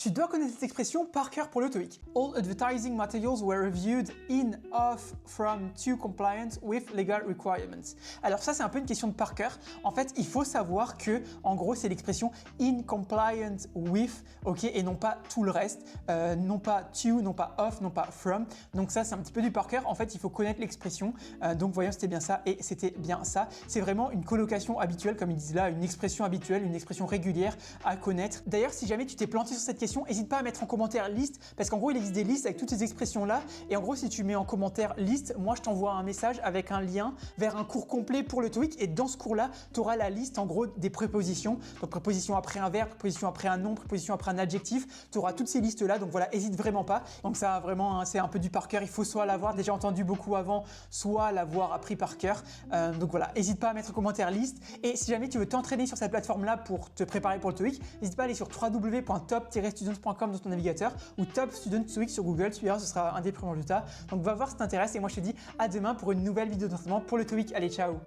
Tu dois connaître cette expression par cœur pour le TOEIC. All advertising materials were reviewed in, of, from, to compliance with legal requirements. Alors ça, c'est un peu une question de par cœur. En fait, il faut savoir que, en gros, c'est l'expression in compliance with, ok, et non pas tout le reste, non pas to, non pas of, non pas from. Donc ça, c'est un petit peu du par cœur. En fait, il faut connaître l'expression. Donc voyons, c'était bien ça et c'était bien ça. C'est vraiment une colocation habituelle, comme ils disent là, une expression habituelle, une expression régulière à connaître. D'ailleurs, si jamais tu t'es planté sur cette question, n'hésite pas à mettre en commentaire liste, parce qu'en gros il existe des listes avec toutes ces expressions là, et en gros si tu mets en commentaire liste, moi je t'envoie un message avec un lien vers un cours complet pour le TOEIC, et dans ce cours là tu auras la liste en gros des prépositions, donc préposition après un verbe, préposition après un nom, préposition après un adjectif, tu auras toutes ces listes là, donc voilà, hésite vraiment pas. Donc ça vraiment hein, c'est un peu du par cœur, il faut soit l'avoir déjà entendu beaucoup avant, soit l'avoir appris par cœur. Donc voilà, n'hésite pas à mettre en commentaire liste, et si jamais tu veux t'entraîner sur cette plateforme là pour te préparer pour le TOEIC, n'hésite pas à aller sur www.top-students.com dans ton navigateur ou Top Student TOEIC sur Google, tu verras, ce sera un des premiers résultats. Donc va voir si t'intéresse, et moi je te dis à demain pour une nouvelle vidéo d'entraînement pour le TOEIC. Allez, ciao!